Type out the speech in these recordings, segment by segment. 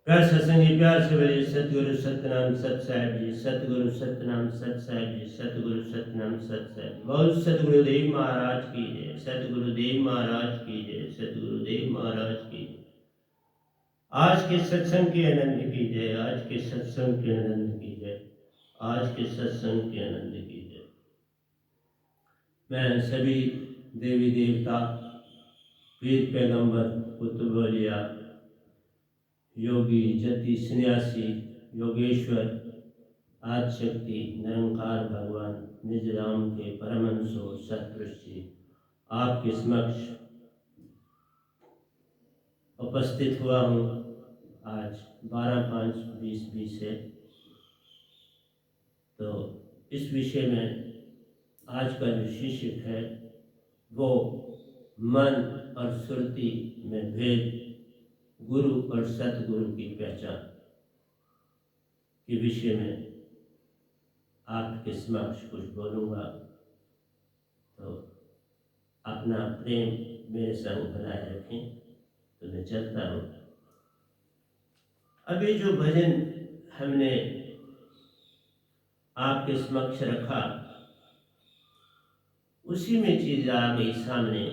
प्यार सत्संगी प्यार से बोलिए सतगुरु सतनाम सत साहिब जी, सतगुरु सतनाम सत साहिब जी, सतगुरु सतनाम सत साहिब जी। बहुत सतगुरुदेव महाराज की जय, सतगुरुदेव महाराज की जय, सतगुरुदेव महाराज की जय। आज के सत्संग के आनंद की जय, आज के सत्संग के आनंद की जय, आज के सत्संग के आनंद की जय। मैं सभी देवी देवता, पीर पैगंबर, कुतुब औलिया, योगी, जति, सन्यासी, योगेश्वर, आदिशक्ति, निरंकार भगवान निज राम के परमहंसो सतपुरुष जी आपके समक्ष उपस्थित हुआ हूँ। आज 12/5/2020 है। तो इस विषय में आज का जो शीर्षक है वो मन और सुरति में भेद, गुरु और सतगुरु की पहचान के विषय में आपके समक्ष कुछ बोलूँगा। तो अपना प्रेम मेरे संग बनाए रखें। तो मैं चलता हूँ। अभी जो भजन हमने आपके समक्ष रखा उसी में चीज आ गई सामने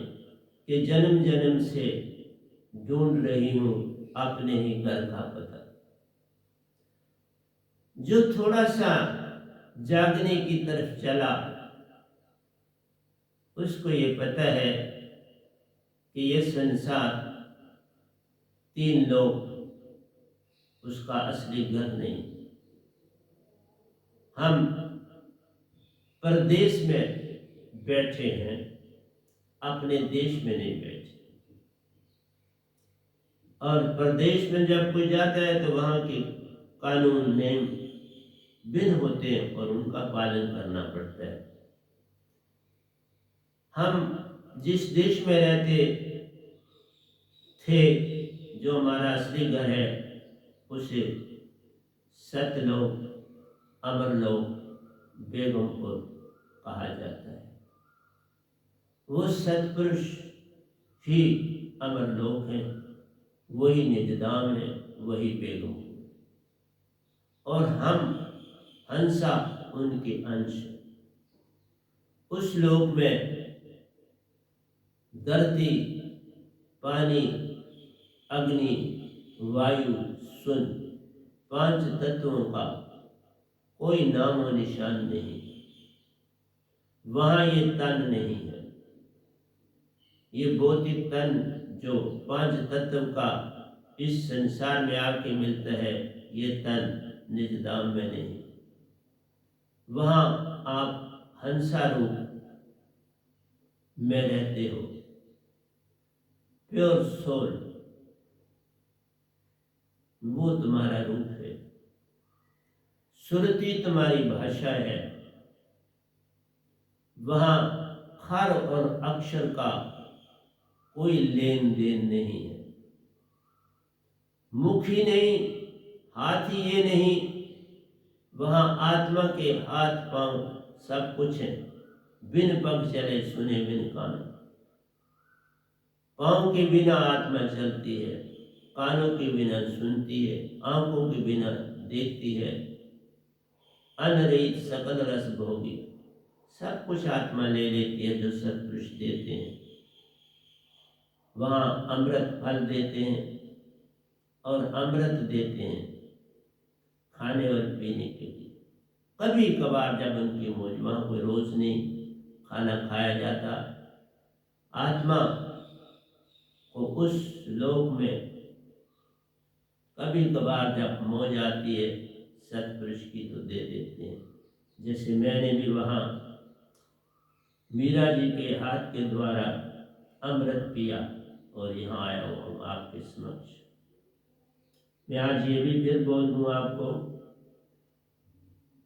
कि जन्म जन्म से ढूंढ रही हूँ अपने ही घर का पता। जो थोड़ा सा जागने की तरफ चला उसको ये पता है कि ये संसार 3 लोग उसका असली घर नहीं। हम परदेश में बैठे हैं, अपने देश में नहीं बैठे। और परदेश में जब कोई जाता है तो वहाँ के कानून नियम भिन्न होते हैं और उनका पालन करना पड़ता है। हम जिस देश में रहते थे, जो हमारा असली घर है, उसे सतलोक, अमरलोक, बेगमपुर कहा जाता है। वो सतपुरुष ही अमरलोक है, वही निजधाम है, वही बेगमपुर। और हम हंसा उनके अंश। उस लोक में धरती, पानी, अग्नि, वायु, सुन 5 तत्वों का कोई नामो निशान नहीं। वहाँ ये तन नहीं है। ये भौतिक तन जो 5 तत्व का इस संसार में आके मिलता है, ये तन निजधाम में नहीं। वहाँ आप हंसा रूप में रहते हो, प्योर सोल, वो तुम्हारा रूप है। सुरति तुम्हारी भाषा है। वहाँ खर और अक्षर का कोई लेन देन नहीं है। मुख ही नहीं, हाथ ही ये नहीं, वहाँ आत्मा के हाथ पांव सब कुछ है। बिन पग चले सुने बिन कान। पांव के बिना आत्मा चलती है, कानों के बिना सुनती है, आंखों के बिना देखती है। अनरहित सकल रस भोगी, सब कुछ आत्मा ले लेती है जो सत्पुरुष देते हैं। वहाँ अमृत फल देते हैं और अमृत देते हैं खाने और पीने के लिए। कभी कभार जब उनकी मौज, वहाँ कोई रोज नहीं खाना खाया जाता। आत्मा को उस लोक में कभी कभार जब मौज आती है सत्पुरुष की तो दे देते हैं। जैसे मैंने भी वहाँ मीरा जी के हाथ के द्वारा अमृत पिया और यहाँ आया हूँ आपके समक्ष। मैं आज ये भी फिर बोल दूँ आपको,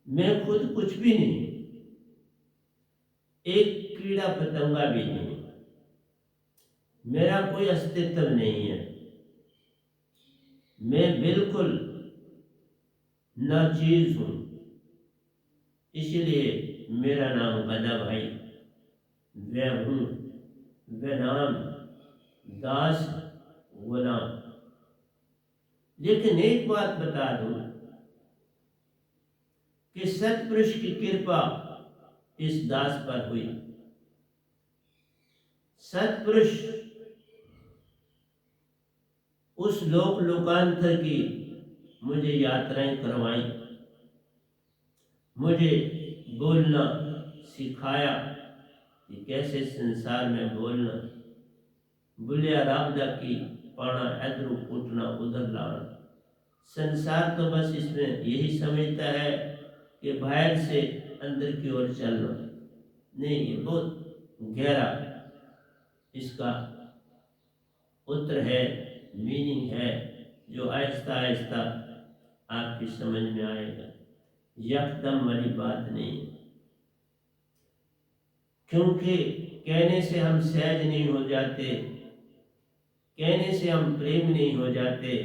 मैं खुद कुछ भी नहीं, एक कीड़ा पतंगा भी नहीं, मेरा कोई अस्तित्व नहीं है। मैं बिल्कुल नाचीज हूँ। इसलिए मेरा नाम गदा भाई, वह हूँ, वह नाम दास गुलाम। लेकिन एक बात बता दूं कि सत्पुरुष की कृपा इस दास पर हुई। सत्पुरुष उस लोक लोकांतर की मुझे यात्राएं करवाई, मुझे बोलना सिखाया कि कैसे संसार में बोलना, बुलिया राबदा की पाना इधर उठना उधर लाना। संसार तो बस इसमें यही समझता है कि बाहर से अंदर की ओर चलना, नहीं, ये बहुत गहरा इसका उत्तर है, मीनिंग है, जो आहिस्ता आहिस्ता आपकी समझ में आएगा। यकदम वाली बात नहीं, क्योंकि कहने से हम सहज नहीं हो जाते, कहने से हम प्रेम नहीं हो जाते,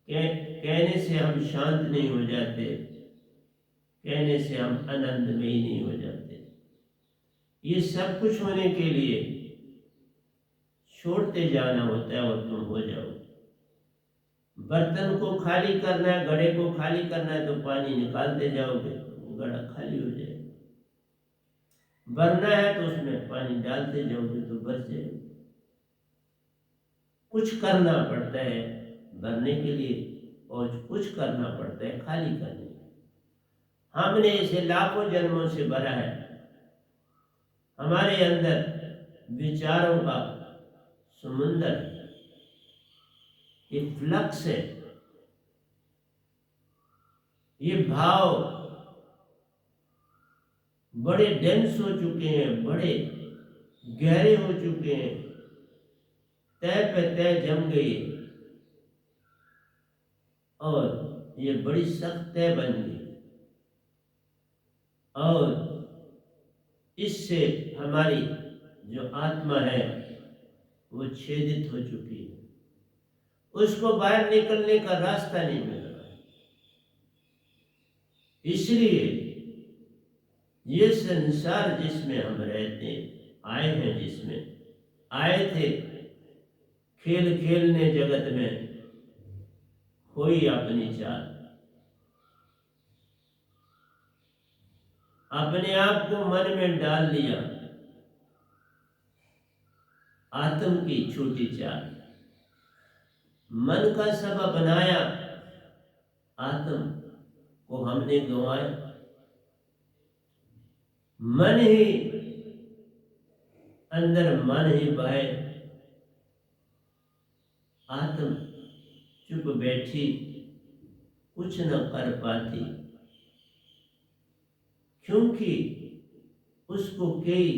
कहने से हम शांत नहीं हो जाते, कहने से हम आनंदमयी नहीं हो जाते। ये सब कुछ होने के लिए छोड़ते जाना होता है और तुम हो जाओ। बर्तन को खाली करना है, घड़े को खाली करना है तो पानी निकालते जाओगे तो घड़ा खाली हो जाएगा। भरना है तो उसमें पानी डालते जाओगे तो भर जाएगा। कुछ करना पड़ता है भरने के लिए और कुछ करना पड़ता है खाली करने के लिए। हमने इसे लाखों जन्मों से भरा है। हमारे अंदर विचारों का समुंदर, ये फ्लक्स है, ये भाव बड़े डेंस हो चुके हैं, बड़े गहरे हो चुके हैं, तय पे तय जम गई और ये बड़ी सख्त तय बन गई और इससे हमारी जो आत्मा है वो छेदित हो चुकी है। उसको बाहर निकलने का रास्ता नहीं मिल रहा है। इसलिए ये संसार जिसमें हम रहते आए हैं, जिसमें आए थे, खेल खेलने जगत में कोई अपनी चाल, अपने आप को मन में डाल लिया, आत्म की छोटी चाल, मन का सभा बनाया, आत्म को हमने गंवाया। मन ही अंदर, मन ही बाहर, आत्म चुप बैठी कुछ न कर पाती, क्योंकि उसको कई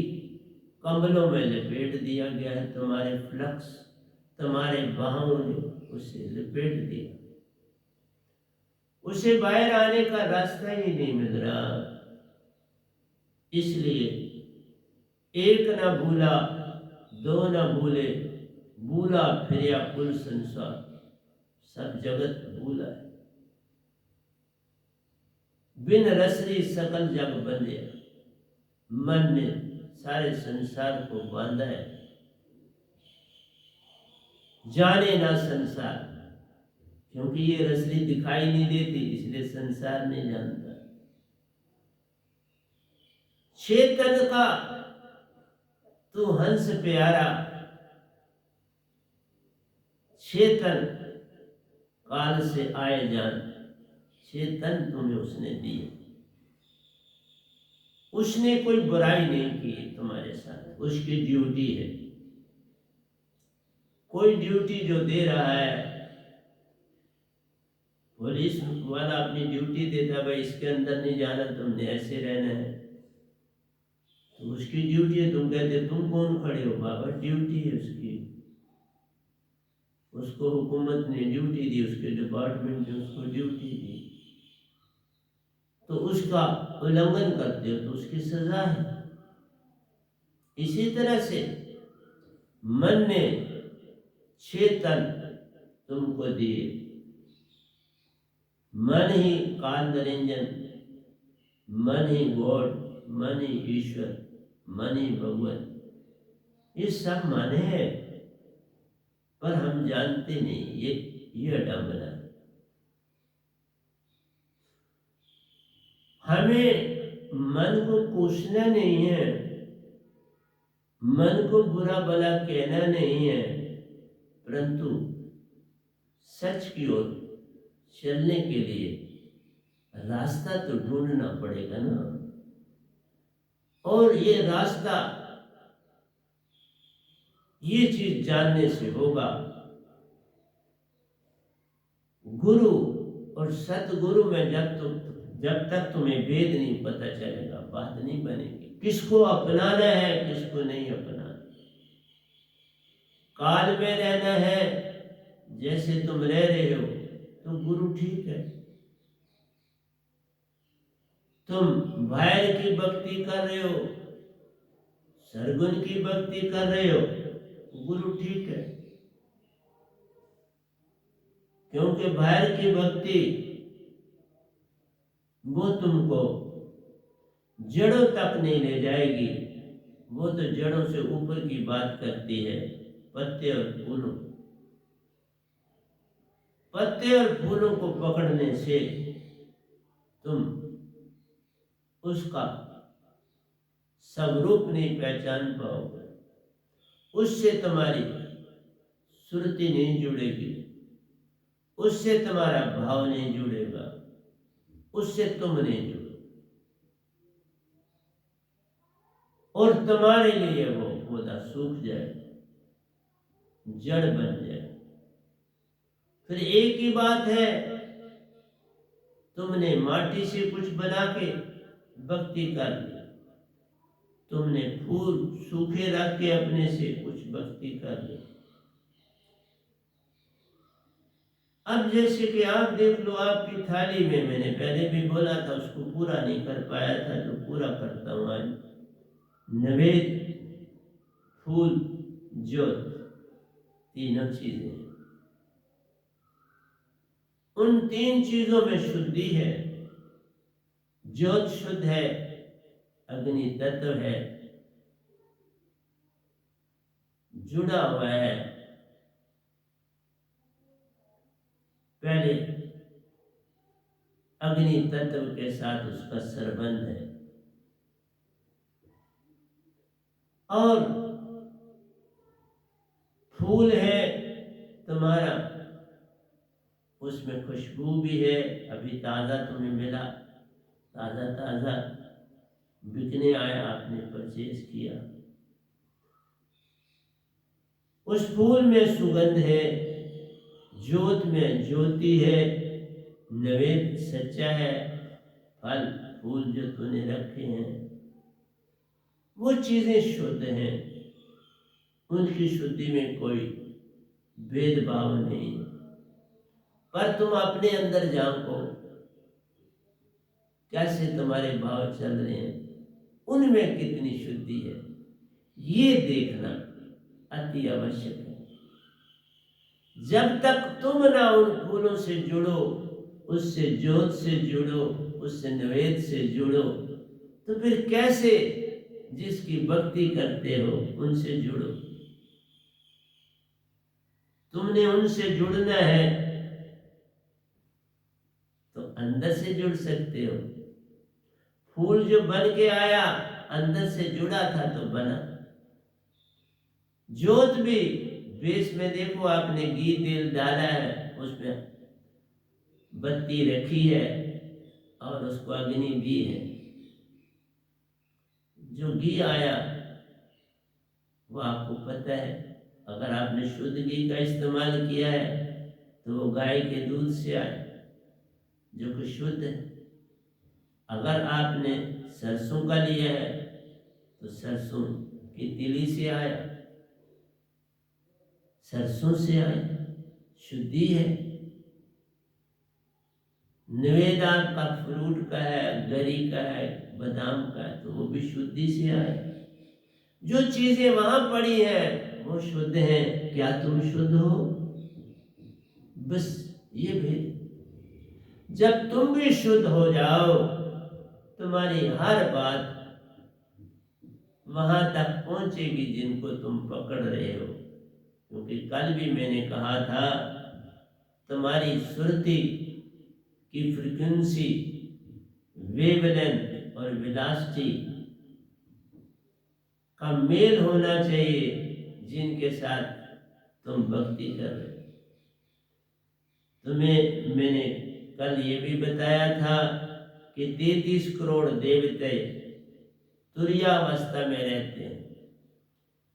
कंबलों में लपेट दिया गया है। तुम्हारे फ्लक्स, तुम्हारे बाहों ने उसे लपेट दिया, उसे बाहर आने का रास्ता ही नहीं मिल रहा। इसलिए एक न भूला दो न भूले, भूला फिरिया कुल संसार, सब जगत भूला है। बिन रसरी सकल जग बंधे, मन ने सारे संसार को बांधा है। जाने ना संसार, क्योंकि ये रसरी दिखाई नहीं देती इसलिए संसार नहीं जानता। चेतन का तू हंस प्यारा, चेतन काल से आए जान, चेतन तुम्हें उसने दिए। उसने कोई बुराई नहीं की तुम्हारे साथ, उसकी ड्यूटी है। कोई ड्यूटी जो दे रहा है, पुलिस वाला अपनी ड्यूटी देता, भाई इसके अंदर नहीं जाना, तुमने ऐसे रहना है, तो उसकी ड्यूटी है। तुम कहते तुम कौन खड़े हो, बाबा ड्यूटी है उसकी, उसको हुकूमत ने ड्यूटी दी, उसके डिपार्टमेंट ने उसको ड्यूटी दी, तो उसका उल्लंघन करते हो तो उसकी सजा है। इसी तरह से मन ने चेतन तुमको दिए, मन ही काल निरंजन, मन ही गॉड, मन ही ईश्वर, मन ही भगवान, ये सब माने हैं पर हम जानते नहीं। ये अडंबना। हमें मन को कोसना नहीं है, मन को बुरा भला कहना नहीं है, परंतु सच की ओर चलने के लिए रास्ता तो ढूंढना पड़ेगा ना। और ये रास्ता, ये चीज जानने से होगा। गुरु और सतगुरु में जब तक तुम्हें भेद नहीं पता चलेगा, बात नहीं बनेगी। किसको अपनाना है, किसको नहीं अपनाना। काल में रहना है जैसे तुम रह रहे हो तो गुरु ठीक है। तुम भैर की भक्ति कर रहे हो, सरगुण की भक्ति कर रहे हो, गुरु ठीक है। क्योंकि भैर की भक्ति वो तुमको जड़ों तक नहीं ले जाएगी, वो तो जड़ों से ऊपर की बात करती है, पत्ते और फूलों। पत्ते और फूलों को पकड़ने से तुम उसका स्वरूप नहीं पहचान पाओगे, उससे तुम्हारी सुरति नहीं जुड़ेगी, उससे तुम्हारा भाव नहीं जुड़ेगा, उससे तुम नहीं जुड़ो, और तुम्हारे लिए वो पौधा सूख जाए, जड़ बन जाए। फिर एक ही बात है, तुमने माटी से कुछ बना के भक्ति कर ली, तुमने फूल सूखे रख के अपने से कुछ भक्ति कर ली। अब जैसे कि आप देख लो, आपकी थाली में, मैंने पहले भी बोला था, उसको पूरा नहीं कर पाया था, जो पूरा करता हूं आज। नैवेद्य, फूल, ज्योत, तीनों चीजें। उन तीन चीजों में शुद्धि है। ज्योत शुद्ध है, अग्नि तत्व है, जुड़ा हुआ है। पहले अग्नि तत्व के साथ उसका संबंध है, और फूल है तुम्हारा, उसमें खुशबू भी है, अभी ताज़ा तुम्हें मिला, ताज़ा ताज़ा बिकने आया, आपने परचेज किया। उस फूल में सुगंध है, ज्योत में ज्योति है, नैवेद्य सच्चा है, फल फूल जो तूने रखे हैं वो चीजें शुद्ध हैं, उनकी शुद्धि में कोई भेदभाव नहीं। पर तुम अपने अंदर झांको, कैसे तुम्हारे भाव चल रहे हैं, उनमें कितनी शुद्धि है, ये देखना अति आवश्यक है। जब तक तुम ना उन फूलों से जुड़ो, उससे ज्योत से जुड़ो, उससे नैवेद्य से जुड़ो, तो फिर कैसे जिसकी भक्ति करते हो उनसे जुड़ो। तुमने उनसे जुड़ना है तो अंदर से जुड़ सकते हो। फूल जो बन के आया अंदर से जुड़ा था तो बना। ज्योत भी बेस में देखो, आपने घी तेल डाला है, उसमें बत्ती रखी है और उसको अग्नि दी है। जो घी आया वो आपको पता है, अगर आपने शुद्ध घी का इस्तेमाल किया है तो वो गाय के दूध से आया जो कि शुद्ध है। अगर आपने सरसों का लिया है तो सरसों की तिली से आया, सरसों से आया, शुद्धि है। निवेद आपका फ्रूट का है, गरी का है, बादाम का है, तो वो भी शुद्धि से आए। जो चीजें वहां पड़ी हैं वो शुद्ध हैं, क्या तुम शुद्ध हो? बस ये भेद। जब तुम भी शुद्ध हो जाओ, तुम्हारी हर बात वहां तक पहुंचेगी जिनको तुम पकड़ रहे हो। क्योंकि कल भी मैंने कहा था तुम्हारी सुरति की फ्रीक्वेंसी, वेवलेंथ और वेलोसिटी का मेल होना चाहिए जिनके साथ तुम भक्ति कर रहे हो। तुम्हें मैंने कल ये भी बताया था कि 33 करोड़ देवते तुर्यावस्था में रहते हैं,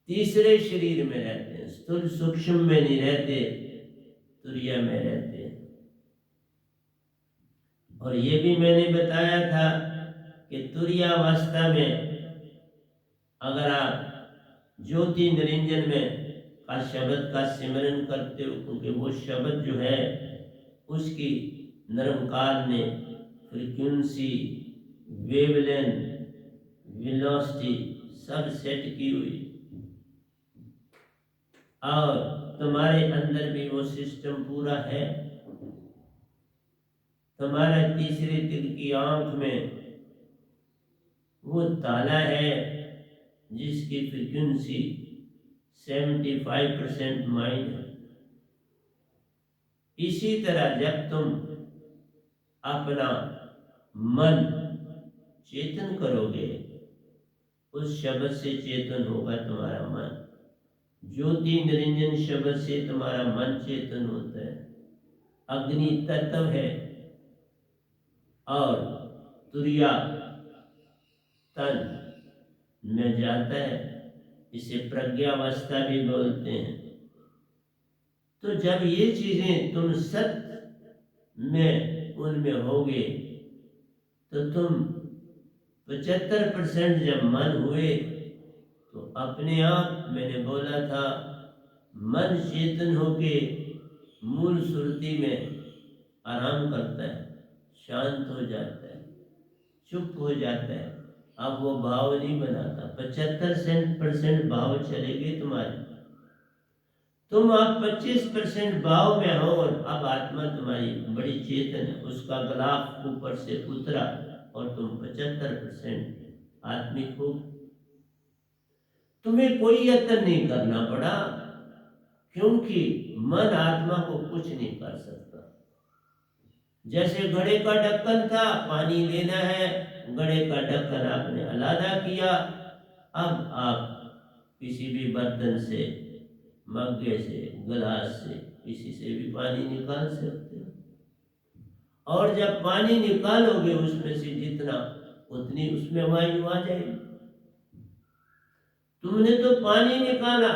तीसरे शरीर में रहते हैं, स्थूल सूक्ष्म में नहीं रहते, तुर्या में रहते हैं। और ये भी मैंने बताया था कि तुर्यावस्था में अगर आप ज्योति निरंजन में का शब्द का सिमरन करते हो, क्योंकि वो शब्द जो है उसकी निरंकार ने फ्रीक्वेंसी, वेवलेंथ, वेलोसिटी सब सेट की हुई, और तुम्हारे अंदर भी वो सिस्टम पूरा है। तुम्हारे तीसरे दिल की आंख में वो ताला है जिसकी फ्रीक्वेंसी 75% माइंड है। इसी तरह जब तुम अपना मन चेतन करोगे, उस शब्द से चेतन होगा तुम्हारा मन। ज्योति निरंजन शब्द से तुम्हारा मन चेतन होता है। अग्नि तत्व है और तुर्या तन में जाता है, इसे प्रज्ञावस्था भी बोलते हैं। तो जब ये चीजें तुम सत्य में उनमें होगे तो तुम 75% जब मन हुए तो अपने आप, मैंने बोला था, मन चेतन होके मूल सुरति में आराम करता है, शांत हो जाता है, चुप हो जाता है। अब वो भाव नहीं बनाता। 75% भाव चलेगी तुम्हारी, तुम अब 25% भाव में हो, और अब आत्मा तुम्हारी बड़ी चेतन है, उसका ग्राफ ऊपर से उतरा और तुम 75% आत्मिक हो। तुम्हें कोई यत्न नहीं करना पड़ा, क्योंकि मन आत्मा को कुछ नहीं कर सकता। जैसे घड़े का ढक्कन था, पानी लेना है, घड़े का ढक्कन आपने अलग किया, अब आप किसी भी बर्तन से, मग्गे से, गिलास से, किसी से भी पानी निकाल सकते हो। और जब पानी निकालोगे उसमें से जितना, उतनी उसमें वायु आ जाएगी। तुमने तो पानी निकाला,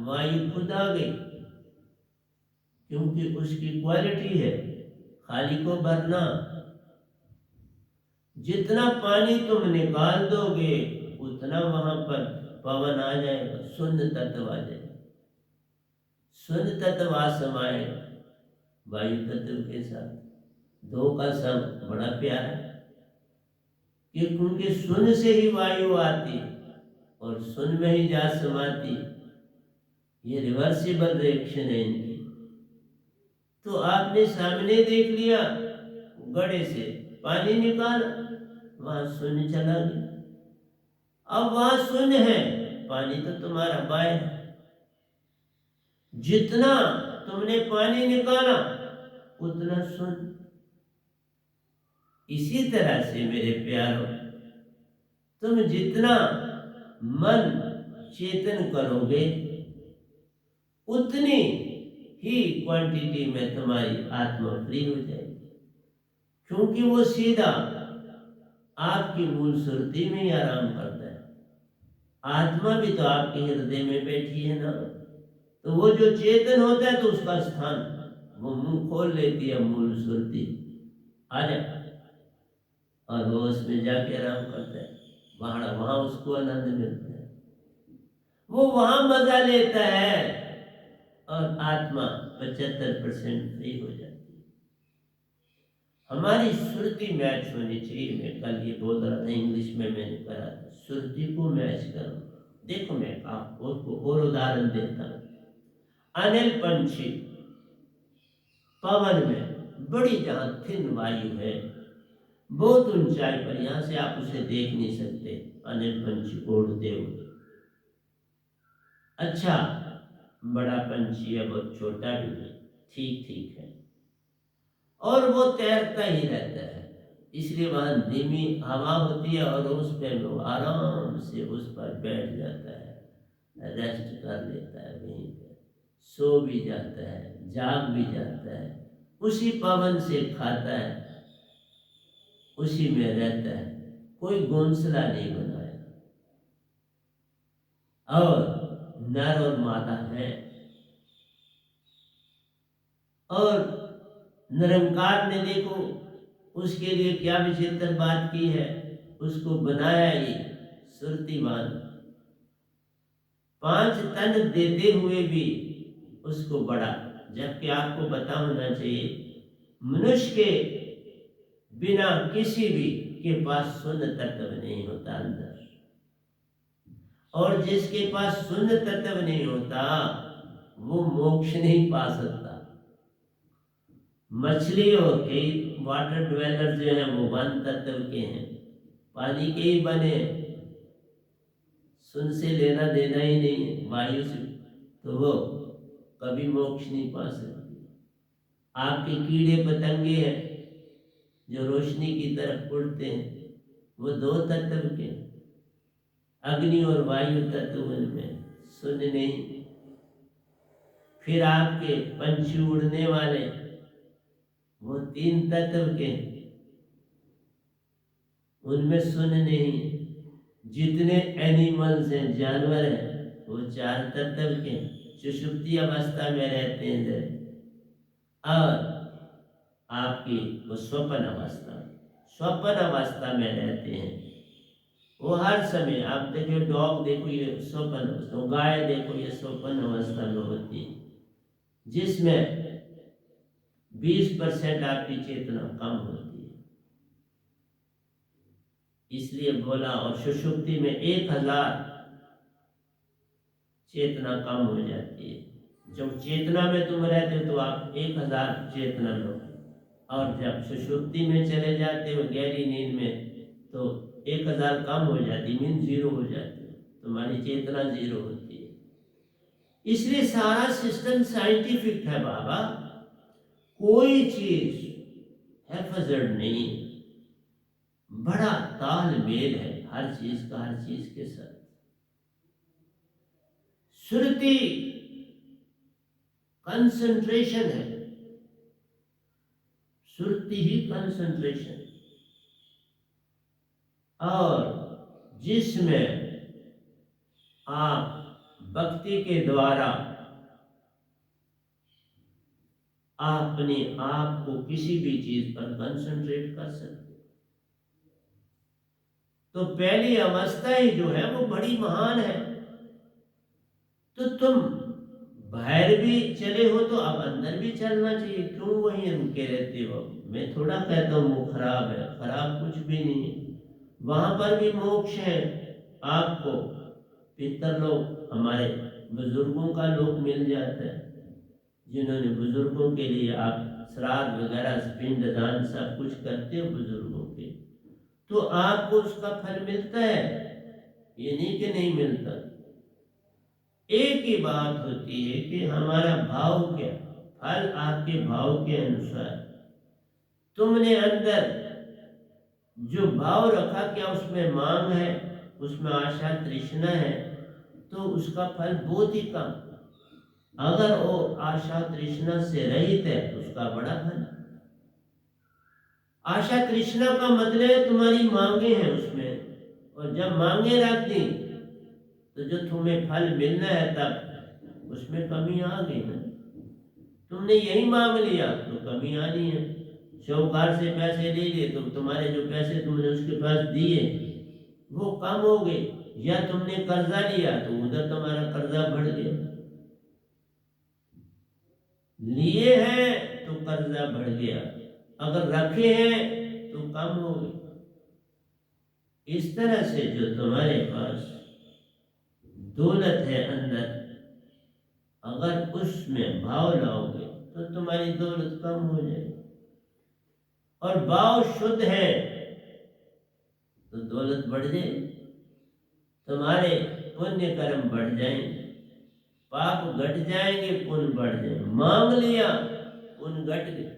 वायु खुद आ गई, क्योंकि उसकी क्वालिटी है खाली को भरना। जितना पानी तुम निकाल दोगे उतना वहां पर पवन आ जाएगा, शून्य तत्व आ जाएगा। शून्य तत्व समाए वायु तत्व के साथ, दो का संग बड़ा प्यारा है, क्योंकि शून्य से ही वायु आती और शून्य में ही जा समाती। ये रिवर्सिबल रिएक्शन है इनकी। तो आपने सामने देख लिया, घड़े से पानी निकाला, वहां शून्य चला गया। अब वहां शून्य है, पानी तो तुम्हारा बाय है। जितना तुमने पानी निकाला उतना शून्य। इसी तरह से मेरे प्यारों, तुम जितना मन चेतन करोगे उतनी ही क्वांटिटी में तुम्हारी आत्मा फ्री हो जाएगी, क्योंकि वो सीधा आपकी मूल सुरति में ही आराम करता है। आत्मा भी तो आपके हृदय में बैठी है ना, तो वो जो चेतन होता है तो उसका स्थान वो मुंह खोल लेती है मूल सुरति, आ जा, और वो उसमें जाके आराम करता है। वहां उसको आनंद मिलता है, वो वहां मजा लेता है, और आत्मा 75% फ्री हो जाती है। हमारी सुरति मैच होनी चाहिए। मैं कल ये बोल रहा था, इंग्लिश में मैंने कहा था, सुरति को मैच करो। देखो मैं आपको और उदाहरण देता हूँ। अनिल पंछी पवन में बड़ी जहां थिन वायु है, बहुत ऊंचाई पर, यहां से आप उसे देख नहीं सकते, अनिल पंछी उड़ते हुए। अच्छा, बड़ा पंछी है, बहुत छोटा भी है, ठीक ठीक है। और वो तैरता ही रहता है। इसलिए वहाँ धीमी हवा होती है और उस पे वो आराम से उस पर बैठ जाता है, रेस्ट कर लेता है, वहीं पे सो भी जाता है, जाग भी जाता है, उसी पवन से खाता है, उसी में रहता है, कोई घोंसला नहीं बनाया। और नर और मादा है। और निरंकार ने देखो उसके लिए क्या विचित्र बात की है, उसको बनाया ये सुरतिवान, 5 तन देते हुए भी उसको बड़ा। जबकि आपको पता होना चाहिए मनुष्य के बिना किसी भी के पास शून्य तत्व नहीं होता अंदर, और जिसके पास शून्य तत्व नहीं होता वो मोक्ष नहीं पा सकता। मछली और कई वाटर ड्वेलर जो है वो वन तत्व के हैं, पानी के ही बने हैं, शून्य से लेना देना ही नहीं है, वायु से, तो वो कभी मोक्ष नहीं पा सकती। आपके कीड़े पतंगे हैं जो रोशनी की तरफ उड़ते हैं, वो 2 तत्व के, अग्नि और वायु तत्व, उनमें शून्य नहीं। फिर आपके पंछी उड़ने वाले वो 3 तत्व के, उनमें शून्य नहीं। जितने एनिमल्स हैं, जानवर हैं, वो 4 तत्व के सुषुप्ति अवस्था में रहते हैं। और आपकी वो स्वप्न अवस्था में रहते हैं। वो हर समय आप देखो, डॉग देखो ये स्वप्न अवस्था, गाय देखो ये स्वप्न अवस्था में होती है, जिसमें 20% आपकी चेतना कम होती है। इसलिए बोला, और सुषुप्ति में 1000 चेतना कम हो जाती है। जब चेतना में तुम रहते हो तो आप 1000 चेतना लो, और जब सुषुप्ति में चले जाते हो गहरी नींद में तो 1000 कम हो जाती, मीन 0 हो जाती है, तुम्हारी चेतना 0 होती है। इसलिए सारा सिस्टम साइंटिफिक है बाबा, कोई चीज हेफाजत नहीं, बड़ा तालमेल है हर चीज का हर चीज के साथ। श्रुति कंसंट्रेशन है, श्रुति ही कंसंट्रेशन, और जिसमें आप भक्ति के द्वारा अपने आप को किसी भी चीज पर कंसंट्रेट कर सकते। तो पहली अवस्था ही जो है वो बड़ी महान है। तो तुम बाहर भी चले हो तो अब अंदर भी चलना चाहिए, क्यों वहीं रुके रहते हो? मैं थोड़ा कहता हूँ वो खराब है, खराब कुछ भी नहीं है, वहां पर भी मोक्ष है आपको। पितर लोग, हमारे बुजुर्गों का लोग मिल जाता है, जिन्होंने बुजुर्गों के लिए आप श्राद्ध वगैरह पिंड दान सब कुछ करते हो बुजुर्गों के, तो आपको उसका फल मिलता है, ये नहीं कि नहीं मिलता। एक ही बात होती है कि हमारा भाव क्या, फल आपके भाव के अनुसार। तुमने अंदर जो भाव रखा, क्या उसमें मांग है, उसमें आशा तृष्णा है, तो उसका फल बहुत ही कम। अगर वो आशा तृष्णा से रहित है तो उसका बड़ा फल। आशा तृष्णा का मतलब तुम्हारी मांगे हैं उसमें, और जब मांगे रख दी तो जो तुम्हें फल मिलना है तब उसमें कमी आ गई ना। तुमने यही मांग लिया तो कमी आनी है। साहूकार से पैसे ले लिए तो तुम्हारे जो पैसे तुमने उसके पास दिए वो कम हो गए, या तुमने कर्जा लिया तो उधर तुम्हारा कर्जा बढ़ गया। लिए हैं तो कर्जा बढ़ गया, अगर रखे हैं तो कम हो गए। इस तरह से जो तुम्हारे पास दौलत है अंदर, अगर उसमें भाव लाओगे तो तुम्हारी दौलत कम हो जाएगी, और भाव शुद्ध है तो दौलत बढ़ जाएगी, तुम्हारे पुण्य कर्म बढ़ जाएंगे, पाप घट जाएंगे, पुण्य बढ़ जाएंगे। मांग लिया पुण्य घट गए,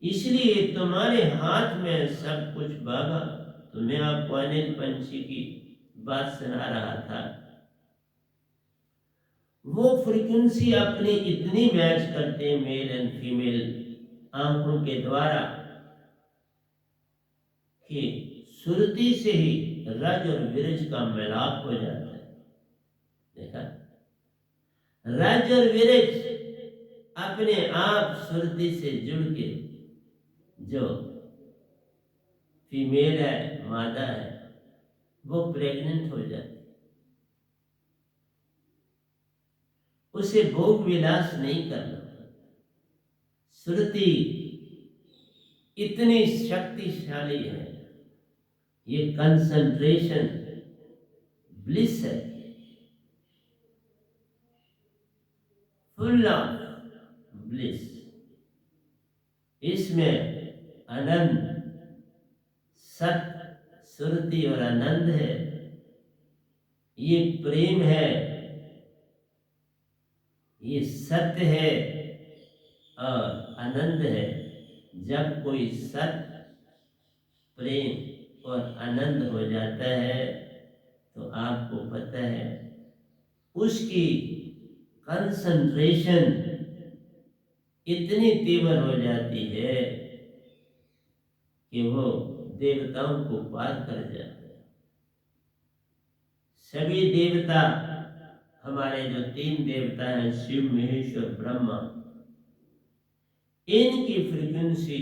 इसलिए तुम्हारे हाथ में सब कुछ बाबा। तो मैं आपको अनिल पंछी की बात सुना रहा था। वो फ्रीक्वेंसी अपनी इतनी मैच करते हैं मेल एंड फीमेल आंखों के द्वारा कि सुरती से ही रज और विरज का मिलाप हो जाता है। देखा, रज और विरज अपने आप सुरती से जुड़ के जो फीमेल है, मादा है, वो प्रेग्नेंट हो जाती है। उसे भोग विलास नहीं करना। सुरती इतनी शक्तिशाली है, ये कंसंट्रेशन ब्लिस है, फुल ऑफ ब्लिस। इसमें आनंद, सत्य, सुरति और आनंद है। ये प्रेम है, ये सत्य है और आनंद है। जब कोई सत्य, प्रेम और आनंद हो जाता है तो आपको पता है उसकी कंसंट्रेशन इतनी तीव्र हो जाती है कि वो देवताओं को पार कर जाता है। सभी देवता, हमारे जो 3 देवता हैं, शिव, महेश और ब्रह्मा, इनकी फ्रीक्वेंसी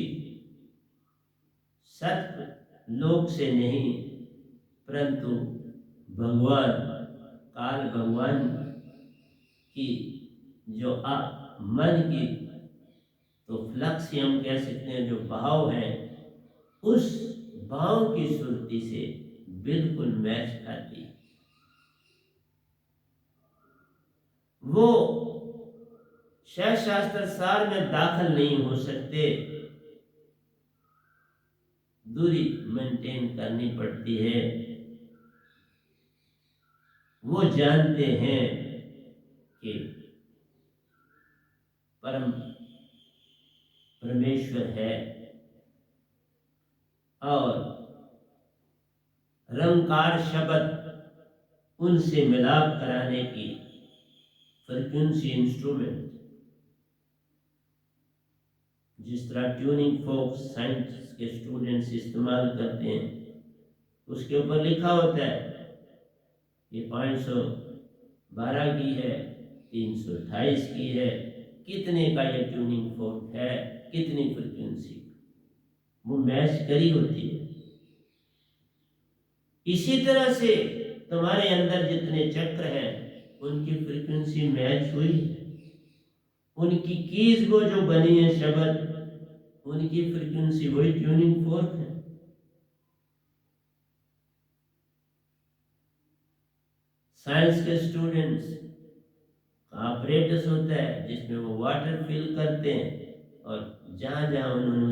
सत्य लोक से नहीं, परंतु भगवान काल भगवान की जो मन की तो फ्लक्स हम कह सकते हैं, जो भाव है, उस भाव की सुरती से बिल्कुल मैच खाती है। वो शास्त्र सार में दाखिल नहीं हो सकते, दूरी मेंटेन करनी पड़ती है। वो जानते हैं कि परम परमेश्वर है और रंकार शब्द उनसे मिलाप कराने की फ्रीक्वेंसी इंस्ट्रूमेंट, जिस तरह ट्यूनिंग फोक्स साइंस के स्टूडेंट्स इस्तेमाल करते हैं, उसके ऊपर लिखा होता है ये 512 की है, 328 की है, कितने का ये ट्यूनिंग फोर्क है, कितनी फ्रीक्वेंसी, वो मैच करी होती है। इसी तरह से तुम्हारे अंदर जितने चक्र हैं उनकी फ्रीक्वेंसी मैच हुई है। उनकी कीज वो जो बनी है शब्द, उनकी फ्रीक्वेंसी वही ट्यूनिंग फोर्क है। साइंस के स्टूडेंट्स का ऑपरेटस होता है जिसमें वो वाटर फिल करते हैं और जहाँ जहाँ उन्होंने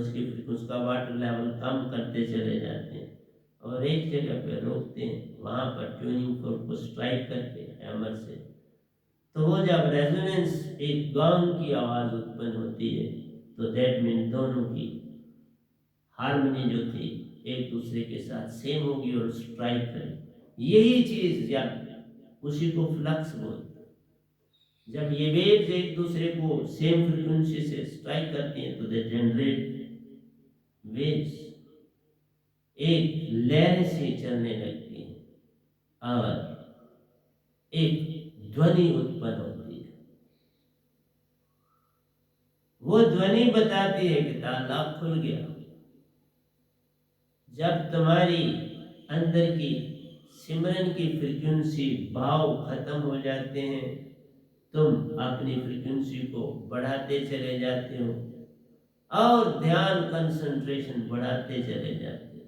उसका वाटर लेवल कम करते चले जाते हैं और एक जगह पे रोकते हैं, वहाँ पर ट्यूनिंग फोर्क को स्ट्राइक करके हैमर से, तो वो जब रेजोनेंस, एक गॉन्ग की आवाज़ उत्पन्न होती है, तो दैट मीन दोनों की हार्मनी जो थी एक दूसरे के साथ सेम होगी और स्ट्राइक करेगी। यही चीज़ या उसी को फ्लक्स बोलते हैं। जब ये वेव्स एक दूसरे को सेम फ्रीक्वेंसी से स्ट्राइक करती हैं तो दे जनरेट वेव्स, एक लहर से चलने लगती हैं और एक ध्वनि उत्पन्न होती है। वो ध्वनि बताती है कि तालाब खुल गया। जब तुम्हारी अंदर की सिमरन की फ्रीक्वेंसी, भाव खत्म हो जाते हैं, तुम अपनी फ्रीक्वेंसी को बढ़ाते चले जाते हो और ध्यान कंसंट्रेशन बढ़ाते चले जाते हो।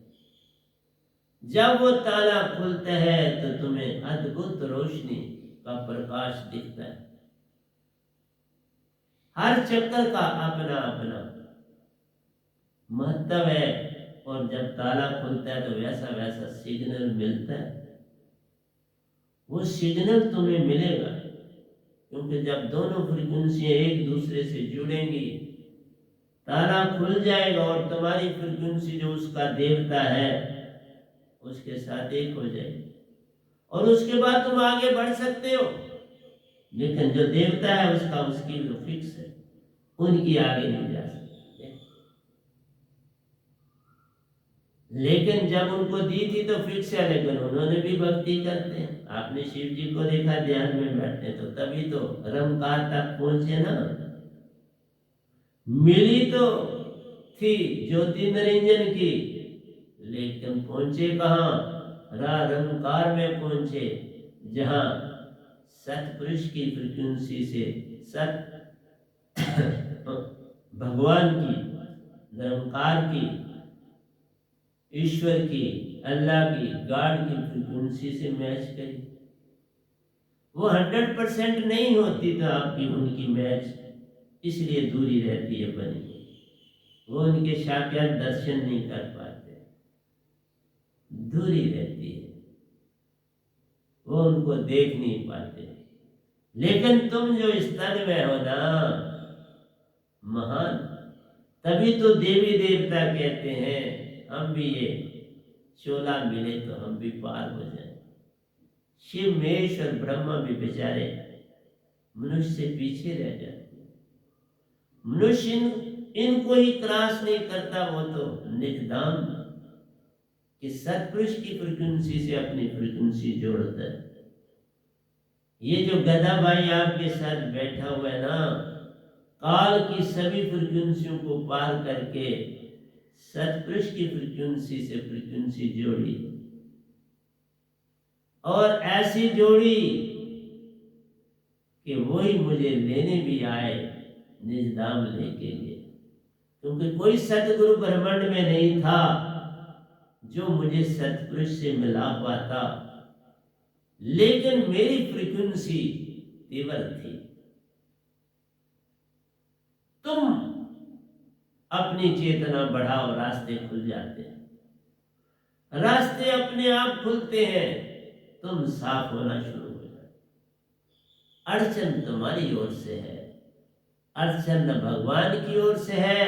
जब वो ताला खुलता है तो तुम्हें अद्भुत रोशनी का प्रकाश दिखता है। हर चक्कर का अपना अपना महत्व है और जब ताला खुलता है तो वैसा वैसा सिग्नल मिलता है। वो सिग्नल तुम्हें मिलेगा क्योंकि जब दोनों फ्रीक्वेंसियां एक दूसरे से जुड़ेंगी ताला खुल जाएगा और तुम्हारी फ्रीक्वेंसी जो उसका देवता है उसके साथ एक हो जाएगी, और उसके बाद तुम आगे बढ़ सकते हो। लेकिन जो देवता है उसका उसकी जो फिक्स है, उनकी आगे नहीं जा सकते। लेकिन जब उनको दी थी तो फिक्स है, लेकिन उन्होंने भी भक्ति करते हैं। आपने शिव जी को देखा ध्यान में बैठे, तो तभी तो रंगकार तक पहुंचे ना। मिली तो थी ज्योति निरंजन की, लेकिन पहुंचे कहाँ? रंगकार में पहुंचे, जहां सतपुरुष की फ्रीक्वेंसी से सत भगवान की, निरंकार की, ईश्वर की, अल्लाह की, गॉड की फ्रीक्वेंसी से मैच करी। वो 100% नहीं होती तो आपकी उनकी मैच, इसलिए दूरी रहती है बनी। वो उनके साक्षात दर्शन नहीं कर पाते, दूरी रहती है, वो उनको देख नहीं पाते। लेकिन तुम जो स्तर में हो ना महान, तभी तो देवी देवता कहते हैं हम भी ये चोला मिले तो हम भी पार हो जाए। शिव महेश और ब्रह्मा भी बेचारे मनुष्य से पीछे रह जाते हैं। मनुष्य इनको ही क्रॉस नहीं करता, वो तो निजधाम कि सतपुरुष की फ्रीक्वेंसी से अपनी फ्रीक्वेंसी जोड़ता है। ये जो गधा भाई आपके साथ बैठा हुआ है ना, काल की सभी फ्रीक्वेंसियों को पार करके सतपुरुष की फ्रीक्वेंसी से फ्रीक्वेंसी जोड़ी, और ऐसी जोड़ी कि वही मुझे लेने भी आए निजधाम लेके लिए। क्योंकि कोई सतगुरु ब्रह्मांड में नहीं था जो मुझे सतपुरुष से मिला पाता, लेकिन मेरी फ्रीक्वेंसी तीव्र थी। तुम अपनी चेतना बढ़ाओ, रास्ते खुल जाते हैं, रास्ते अपने आप खुलते हैं, तुम साफ होना शुरू हो जाते। अड़चन तुम्हारी ओर से है, अड़चन न भगवान की ओर से है,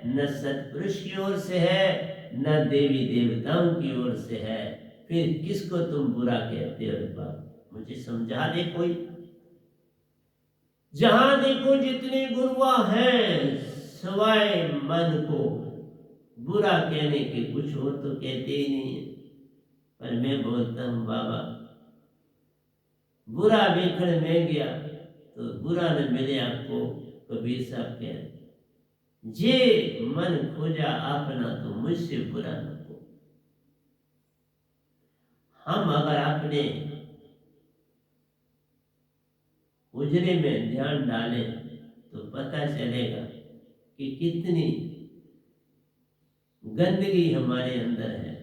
न सतपुरुष की ओर से है, न देवी देवताओं की ओर से है। फिर किसको तुम बुरा कहते हो? बाप मुझे समझा दे कोई। जहां देखो जितने गुरुआ हैं, सवाए मन को बुरा कहने के कुछ और तो कहते ही नहीं है। पर मैं बोलता हूँ बाबा, बुरा वेखण में गया तो बुरा न मिले आपको। कबीर साहब कह, जे मन खोजा अपना तो मुझसे बुरा न हो। हम अगर अपने उजरे में ध्यान डालें तो पता चलेगा कि कितनी गंदगी हमारे अंदर है,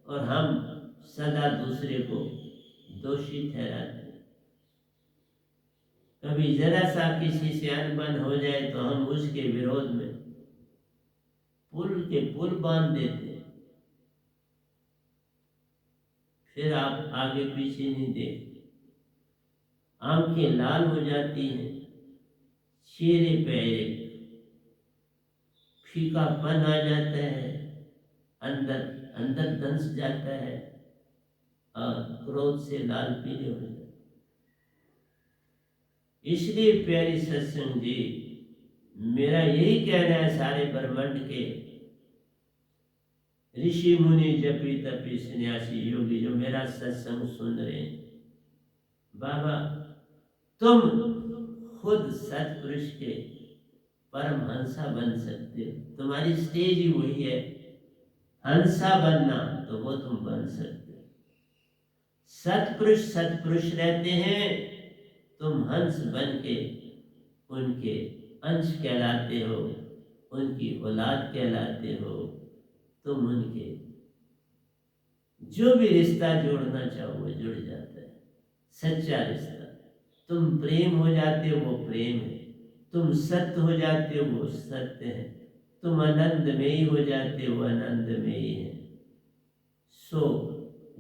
और हम सदा दूसरे को दोषी ठहराते हैं। कभी जरा सा किसी से अनबन हो जाए तो हम उसके विरोध में पुल के पुल बांध देते हैं, फिर आप आगे पीछे नहीं देखते, आंखें लाल हो जाती हैं, चेहरे पे फीकापन आ जाता है, अंदर अंदर दंस जाता है, और क्रोध से लाल पीले हो जाते। इसलिए प्यारी सत्संग जी, मेरा यही कहना है सारे ब्रह्मांड के ऋषि मुनि जपी तपी सन्यासी योगी जो मेरा सत्संग सुन रहे हैं, बाबा तुम खुद सतपुरुष के परमहंसा बन सकते हो। तुम्हारी स्टेज ही वही है, हंसा बनना, तो वो तुम बन सकते हो। सतपुरुष रहते हैं, तुम हंस बन के उनके अंश कहलाते हो, उनकी औलाद कहलाते हो। तुम उनके जो भी रिश्ता जोड़ना चाहो वो जुड़ जाता है, सच्चा रिश्ता। तुम प्रेम हो जाते हो, वो प्रेम है। तुम सत्य हो जाते हो, वो सत्य है। तुम आनंदमयी हो जाते हो, आनंदमयी है। सो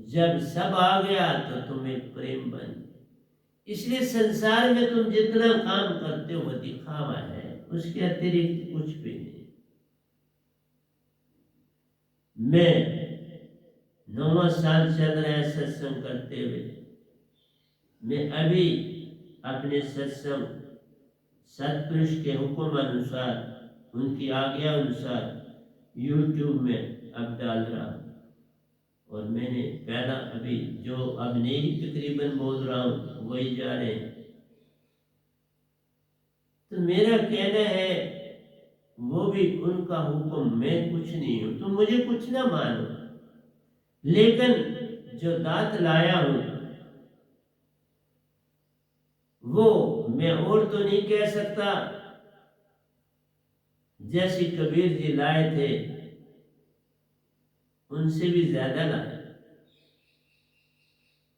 जब सब आ गया तो तुम एक प्रेम बन। इसलिए संसार में तुम जितना काम करते हो वो दिखावा है, उसके अतिरिक्त कुछ भी नहीं। मैं 9वां साल चल रहा है सत्संग करते हुए। मैं अभी अपने सत्संग सतपुरुष के हुक्म अनुसार, उनकी आज्ञा अनुसार YouTube में अब डाल रहा हूँ। और मैंने पहला अभी जो अब नहीं तकरीबन बोल रहा हूँ वही जा रहे हैं। तो मेरा कहना है वो भी उनका हुक्म, मैं कुछ नहीं हूं। तुम मुझे कुछ ना मानो, लेकिन जो दात लाया हूं वो मैं और तो नहीं कह सकता। जैसे कबीर जी लाए थे उनसे भी ज्यादा लाया।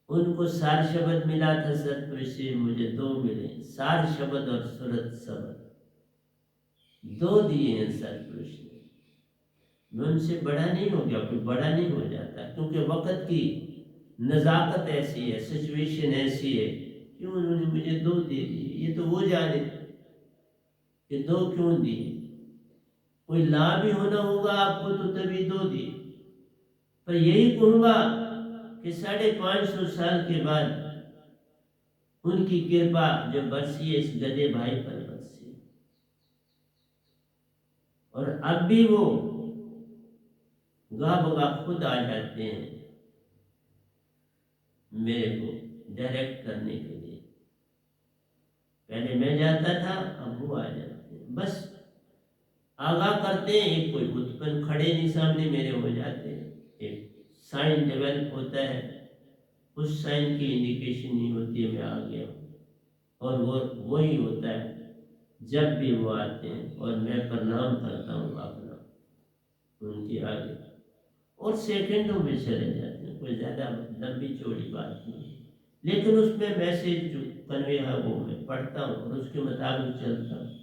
उनको सार शब्द मिला था सतपुरुष से, मुझे 2 मिले, सार शब्द और सुरत शब्द 2 दिए हैं सतपुरुष ने। मैं उनसे बड़ा नहीं हो गया, कोई बड़ा नहीं हो जाता, क्योंकि वक्त की नज़ाकत ऐसी है, सिचुएशन ऐसी है कि उन्होंने मुझे 2 दे दिए। ये तो वो जाने कि 2 क्यों दिए। कोई लाभ भी होना होगा आपको तो तभी 2 दिए। पर यही कहूँगा कि 550 साल के बाद उनकी कृपा जो बरसी है इस गधे भाई पर बरसी, और अब भी वो गा बगा खुद आ जाते हैं मेरे को डायरेक्ट करने के लिए। पहले मैं जाता था, अब वो आ जाते हैं, बस आगाह करते हैं। एक कोई उत्पन्न खड़े नहीं सामने मेरे हो जाते हैं, एक साइन डेवलप होता है, उस साइन की इंडिकेशन नहीं होती है मैं आ गया हूँ। और वो वही होता है जब भी वो आते हैं, और मैं प्रणाम करता हूँ अपना उनके आगे, और सेकंडों में चले जाते हैं। कोई ज़्यादा लंबी चौड़ी बात नहीं, लेकिन उसमें मैसेज जो कन्वे है वो मैं पढ़ता हूँ और उसके मुताबिक चलता हूँ।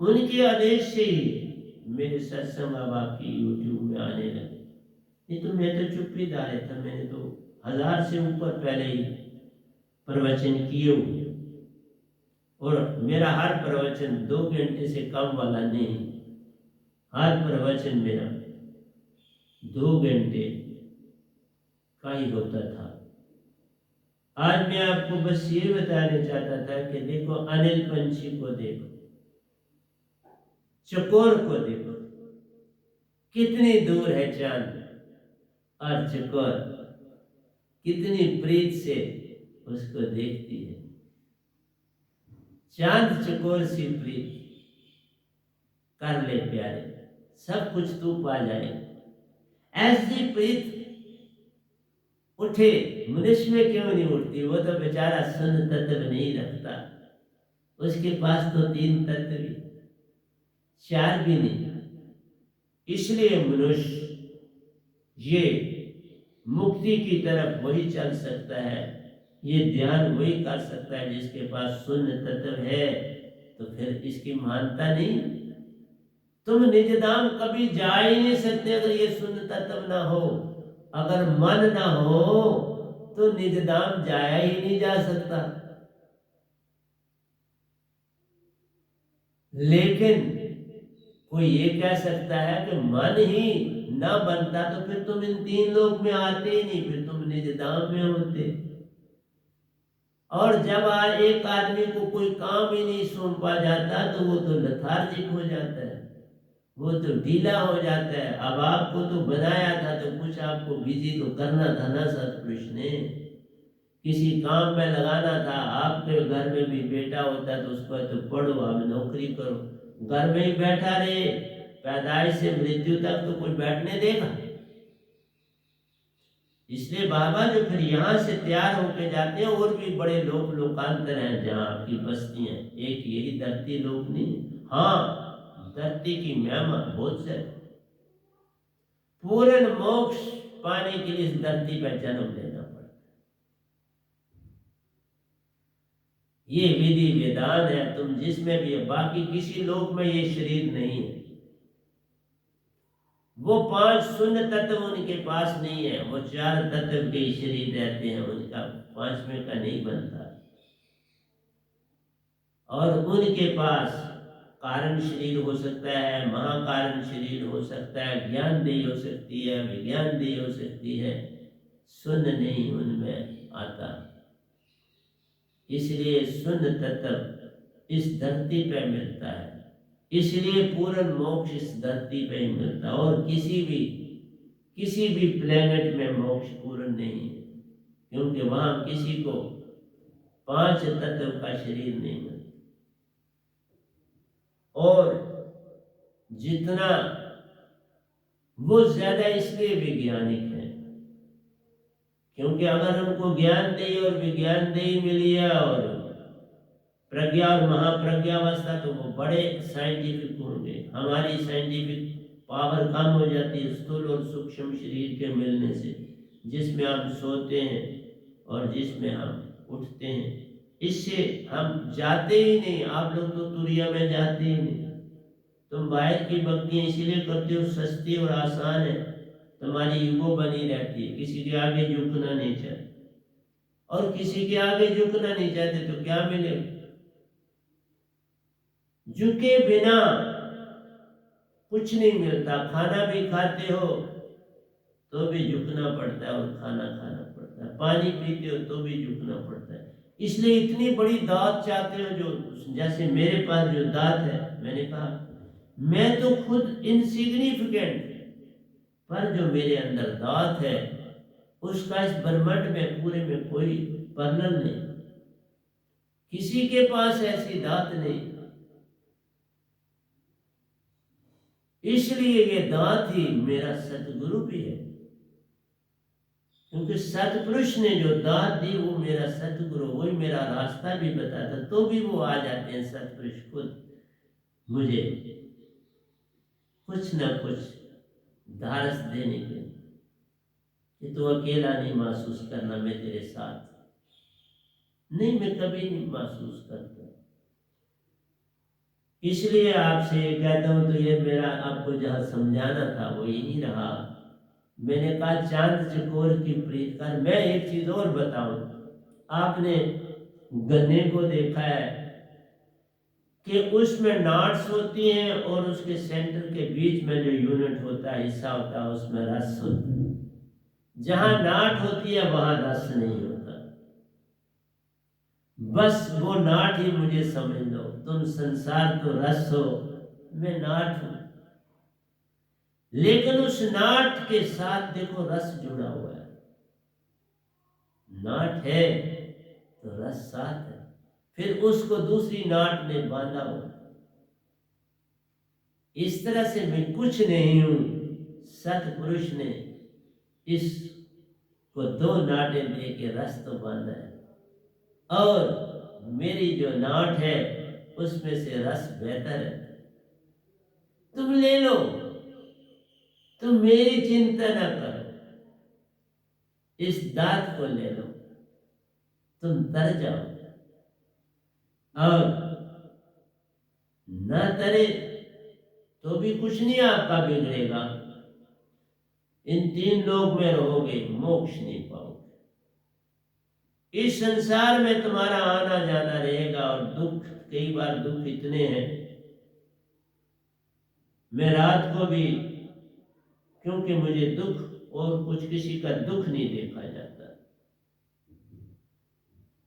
उनके आदेश से ही मेरे सत्संग अब आपकी यूट्यूब में आने लगे। नहीं तो मैं तो चुप्पीदार था, मैंने तो 1000 से ऊपर पहले ही प्रवचन किए हुए, और मेरा हर प्रवचन 2 घंटे से कम वाला नहीं। हर प्रवचन मेरा 2 घंटे का ही होता था। आज मैं आपको बस ये बताना चाहता था कि देखो, अनिल पंछी को देखो, चकोर को देखो, कितनी दूर है चांद और चकोर कितनी प्रीत से उसको देखती है। चांद चकोर सी प्रीत कर ले प्यारे, सब कुछ तू पा जाए। ऐसी प्रीत उठे मनुष्य में क्यों नहीं उठती? वो तो बेचारा सुन तत्व नहीं रखता, उसके पास तो 3 तत्व भी, 4 भी नहीं। इसलिए मनुष्य ये मुक्ति की तरफ वही चल सकता है, ये ध्यान वही कर सकता है जिसके पास शून्य तत्व है। तो फिर इसकी महानता नहीं। तुम निज धाम कभी जा ही नहीं सकते अगर ये शून्य तत्व ना हो। अगर मन ना हो तो निज धाम जाया ही नहीं जा सकता। लेकिन कोई ये कह सकता है कि मन ही ना बनता तो फिर तुम इन 3 लोक में आते ही नहीं, फिर तुम निज धाम में होते। और जब एक आदमी को कोई काम ही नहीं सौंपा जाता तो वो तो लथार्जिक हो जाता है, वो तो ढीला हो जाता है। अब आपको तो बनाया था तो कुछ आपको बिजी तो करना था ना सतपुरुष ने, किसी काम में लगाना था। आपके घर में भी बेटा होता तो उसको तो पढ़ो, अब नौकरी करो। घर में ही बैठा रहे पैदाइश से मृत्यु तक तो कोई बैठने देगा? इसलिए बाबा जो फिर यहाँ से तैयार होके जाते हैं, और भी बड़े लोक लोकांतर हैं जहाँ आपकी बस्ती है, एक यही धरती लोक नहीं। हाँ, धरती की महिमा बहुत से, पूर्ण मोक्ष पाने के लिए इस धरती पर जन्म लेना पड़ता है। ये विधि विधान है, तुम जिसमें भी है, बाकी किसी लोक में ये शरीर नहीं है। वो 5 शून्य तत्व उनके पास नहीं है, वो 4 तत्व के शरीर रहते हैं, उनका 5वें का नहीं बनता। और उनके पास कारण शरीर हो सकता है, महाकारण शरीर हो सकता है, ज्ञानदेही हो सकती है, विज्ञानदेही हो सकती है, सुन नहीं उनमें आता। इसलिए सुन तत्व इस धरती पे मिलता है, इसलिए पूर्ण मोक्ष इस धरती पे ही मिलता है, और किसी भी प्लेनेट में मोक्ष पूर्ण नहीं है, क्योंकि वहां किसी को 5 तत्व का शरीर नहीं मिलता। और जितना वो ज्यादा इसलिए वैज्ञानिक है, क्योंकि अगर उनको ज्ञान देही और विज्ञान देही मिली है और प्रज्ञा और महाप्रज्ञावस्था, तो वो बड़े साइंटिफिक होंगे। हमारी साइंटिफिक पावर कम हो जाती है स्थूल और सूक्ष्म शरीर के मिलने से, जिसमें हम सोते हैं और जिसमें हम उठते हैं। इससे हम जाते ही नहीं। आप लोग तो तुरिया में जाते ही नहीं। तुम बाहर की भक्ति इसीलिए करते हो, सस्ती और आसान है, तुम्हारी ईगो बनी रहती है, किसी के आगे झुकना नहीं चाहते। और किसी के आगे झुकना नहीं चाहते तो क्या मिलेगा? झुके बिना कुछ नहीं मिलता। खाना भी खाते हो तो भी झुकना पड़ता है और खाना खाना पड़ता है। पानी पीते हो तो भी झुकना पड़ता है। इसलिए इतनी बड़ी दात चाहते हो, जो जैसे मेरे पास जो दात है, मैंने कहा मैं तो खुद इनसिग्निफिकेंट, पर जो मेरे अंदर दात है उसका इस ब्रह्मांड में पूरे में कोई वर्णन नहीं। किसी के पास ऐसी दात नहीं। इसलिए ये दात ही मेरा सतगुरु भी है, क्योंकि सतपुरुष ने जो दात दी वो मेरा सतगुरु, वही मेरा रास्ता भी बताता। तो भी वो आ जाते हैं सतपुरुष खुद मुझे कुछ न कुछ धारस देने के, कि तू अकेला नहीं महसूस करना, मैं तेरे साथ नहीं। मैं कभी नहीं महसूस करता। इसलिए आपसे ये कहता हूं, तो ये मेरा आपको जहां समझाना था वो यही रहा। मैंने कहा चांद चकोर की प्रीत कर। मैं एक चीज और बताऊं, आपने गन्ने को देखा है कि उसमें नाट्स होती हैं और उसके सेंटर के बीच में जो यूनिट होता है, हिस्सा होता है, उसमें रस होता है। जहां नाट होती है वहां रस नहीं होता। बस वो नाट ही मुझे समझ लो। तुम संसार तो रस हो, मैं नाट हूं। लेकिन उस नाट के साथ देखो रस जुड़ा हुआ है। नाट है तो रस साथ है, फिर उसको दूसरी नाट ने बांधा हुआ। इस तरह से मैं कुछ नहीं हूं, सतपुरुष ने इसको 2 नाटें दे के रस तो बांधा है, और मेरी जो नाट है उसमें से रस बहता है। तुम ले लो, तुम मेरी चिंता न करो, इस दात को ले लो, तुम तर जाओ। और न तरे तो भी कुछ नहीं आपका बिगड़ेगा। इन 3 लोक में रहोगे, मोक्ष नहीं पाओगे। इस संसार में तुम्हारा आना जाना रहेगा, और दुख, कई बार दुख इतने हैं। मैं रात को भी, क्योंकि मुझे दुख और कुछ किसी का दुख नहीं देखा जाता।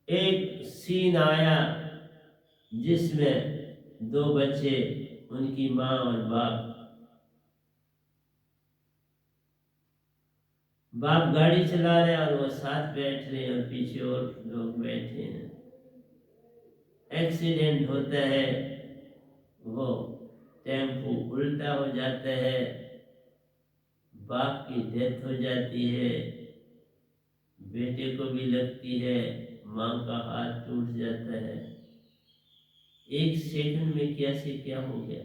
एक सीन आया जिसमें 2 बच्चे, उनकी माँ और बाप गाड़ी चला रहे और वो साथ बैठ रहे हैं और पीछे और लोग बैठे हैं। एक्सीडेंट होता है, वो टेम्पो उल्टा हो जाता है, बाप की डेथ हो जाती है, बेटे को भी लगती है, माँ का हाथ टूट जाता है। 1 सेकंड में क्या से क्या हो गया।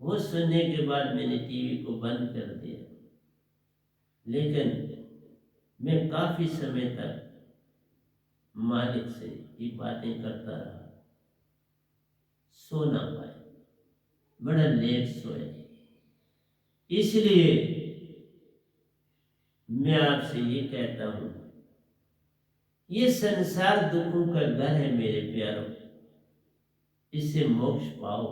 वो सुनने के बाद मैंने टीवी को बंद कर दिया। लेकिन मैं काफी समय तक मालिक से ये बातें करता रहा, सो ना पाए, बड़ा लेट सोए। इसलिए मैं आपसे ये कहता हूं, ये संसार दुखों का घर है मेरे प्यारों। इससे मोक्ष पाओ।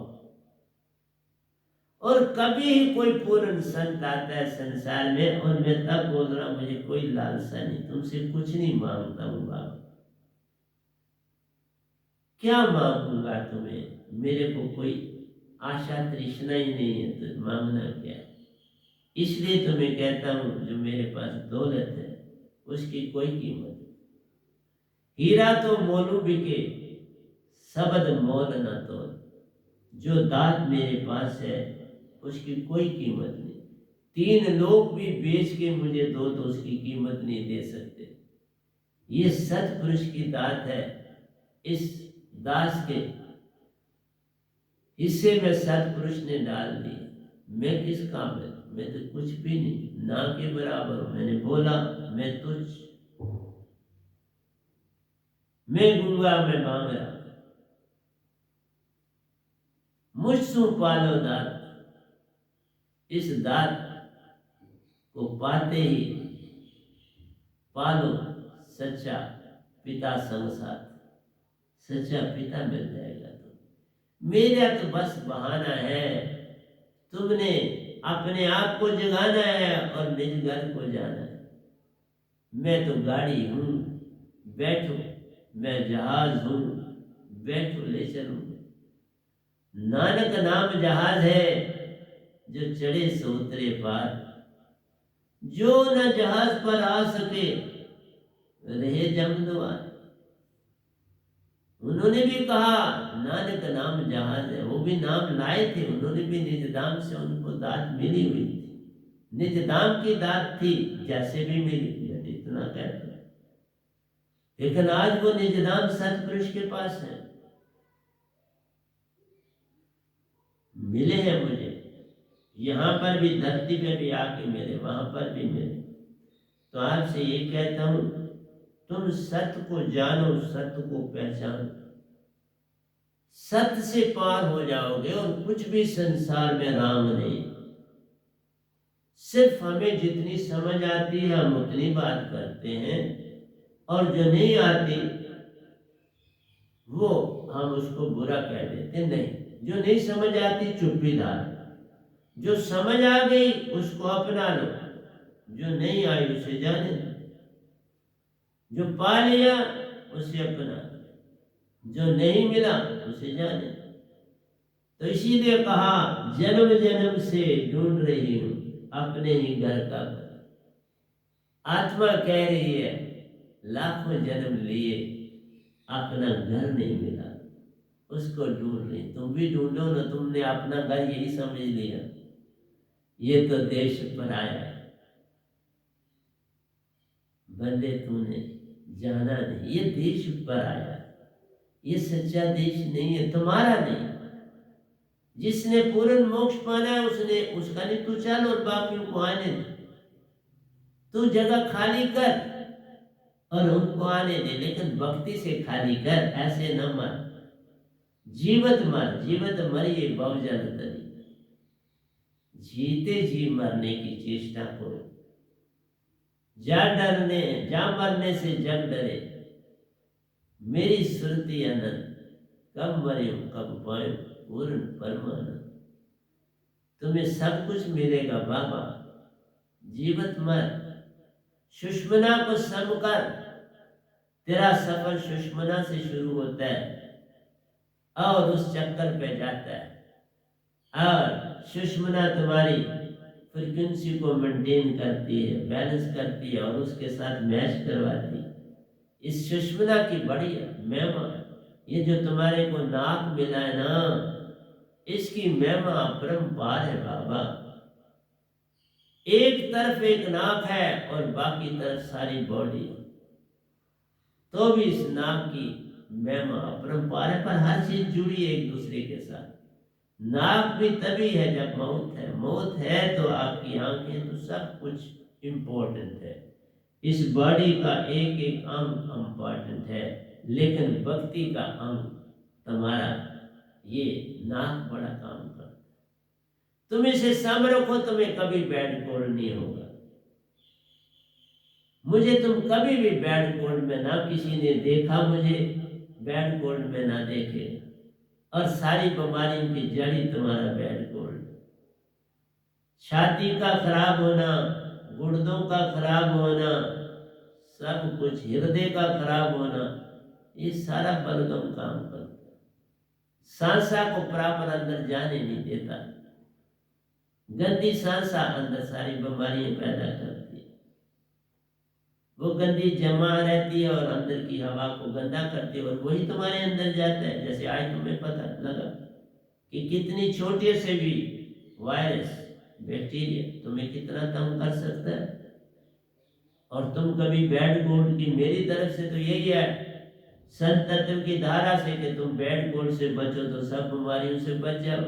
और कभी ही कोई पूर्ण संत आता है संसार में और मैं तब बोल रहा हूं मुझे कोई लालसा नहीं, तुमसे कुछ नहीं मांगता हूं बाबा, क्या मांगूंगा तुम्हें, मेरे को कोई आशा तृष्णा ही नहीं है, तो मांगना क्या है। इसलिए तो मैं कहता हूं जो मेरे पास दौलत है उसकी कोई कीमत नहीं। हीरा तो मोलू बिके शब्द मोल न तोल, जो दात मेरे पास है उसकी कोई कीमत नहीं। 3 लोग भी बेच के मुझे दो तो उसकी कीमत नहीं दे सकते। ये सतपुरुष की दात है। इस दास के हिस्से में सतपुरुष ने डाल दी, मैं किस काबिल, मैं तो कुछ भी नहीं, ना के बराबर हूं। मैंने बोला मैं तुझ, मैं गूंगा, मैं बांगड़ा, मुझसू पालो दात। इस दात को पाते ही पालो सच्चा पिता संग साथ, सच्चा पिता मिल जाएगा। तो मेरा तो बस बहाना है, तुमने अपने आप को जगाना है और निज घर को जाना है। मैं तो गाड़ी हूं, बैठो, मैं जहाज हूं, बैठो ले चलूं। नानक नाम जहाज है, जो चढ़े सो उतरे पार। जो न जहाज पर आ सके रहे जमद्वार। उन्होंने भी कहा नानक नाम जहाज है, वो भी नाम लाए थे, उन्होंने भी निज दाम से उनको दात मिली हुई थी, निज दाम की दात थी, जैसे भी मिली, मैं इतना कहता हूं। लेकिन आज वो निज दाम सतपुरुष के पास है, मिले हैं मुझे, यहां पर भी, धरती पे भी आके मिले, वहां पर भी मिले। तो आपसे ये कहता हूं, तुम सत्य को जानो, सत्य को पहचानो, सत्य से पार हो जाओगे। और कुछ भी संसार में राम नहीं, सिर्फ हमें जितनी समझ आती है हम उतनी बात करते हैं, और जो नहीं आती वो हम उसको बुरा कह देते। नहीं, जो नहीं समझ आती चुप्पी धार, जो समझ आ गई उसको अपना लो, जो नहीं आई उसे जाने दो, जो पा लिया उसे अपना, जो नहीं मिला उसे जाने। तो इसीलिए कहा जन्म जन्म से ढूंढ रही हूं अपने ही घर का घर। आत्मा कह रही है लाखों जन्म लिए अपना घर नहीं मिला, उसको ढूंढ रही। तुम भी ढूंढो ना, तुमने अपना घर यही समझ लिया, ये तो देश पर आया है। बंदे तूने जाना नहीं, ये देश पर आया है, ये सच्चा देश नहीं है, तुम्हारा नहीं। जिसने पूर्ण मोक्ष पाना है उसने, उसका नहीं तू चल और बाकियों को आने दे। तू जगह खाली कर और उनको आने दे, लेकिन भक्ति से खाली कर, ऐसे न मर। जीवत मर, जीवत मरिए बहुजन तरी। जीते जी मरने की चेष्टा करो। जा मरने से जग डरे, मेरी सुरती अनंत। कब मरे कब पाए पूर्ण परमानंद। तुम्हें सब कुछ मिलेगा बाबा, जीवत मर। सुषमना को सम कर, तेरा सफर सुषमना से शुरू होता है और उस चक्कर पे जाता है, और सुषमना तुम्हारी फ्रीक्वेंसी को मेंटेन करती है, बैलेंस करती है और उसके साथ मैच करवाती है। इस सुषमना की बड़ी महिमा, ये जो तुम्हारे को नाक मिला है ना, इसकी महिमा अपरंपार है बाबा। एक तरफ एक नाक है और बाकी तरफ सारी बॉडी, तो भी इस नाक की महिमा अपरंपार है। पर हर चीज जुड़ी है एक दूसरे के साथ। नाक भी तभी है जब मौत है, मौत है तो आपकी आंखें, तो सब कुछ इम्पोर्टेंट है। इस बॉडी का एक एक अंग इम्पोर्टेंट है, लेकिन भक्ति का अंग तुम्हारा ये नाक बड़ा काम करता है। तुम इसे सम रखो, तुम्हें कभी बैड कोल्ड नहीं होगा। मुझे तुम कभी भी बैड कोल्ड में ना, किसी ने देखा मुझे बैड कोल्ड में ना देखे। और सारी बीमारियों की जड़ ही तुम्हारा बैड गोल्ड। छाती का खराब होना, गुर्दों का खराब होना, सब कुछ, हृदय का खराब होना, ये सारा बलगम काम करता है। सांसा को प्रॉपर अंदर जाने नहीं देता। गंदी सांसा अंदर सारी बीमारियां पैदा करती है। वो गंदी जमा रहती है और अंदर की हवा को गंदा करती है, और वही तुम्हारे अंदर जाता है। जैसे आज तुम्हें पता लगा कि कितनी छोटे से भी वायरस, बैक्टीरिया तुम्हें कितना तंग कर सकता है। और तुम कभी बैड गोल्ड की, मेरी तरफ से तो यही है संत तत्व की धारा से, कि तुम बैड गोल्ड से बचो तो सब बीमारियों से बच जाओ।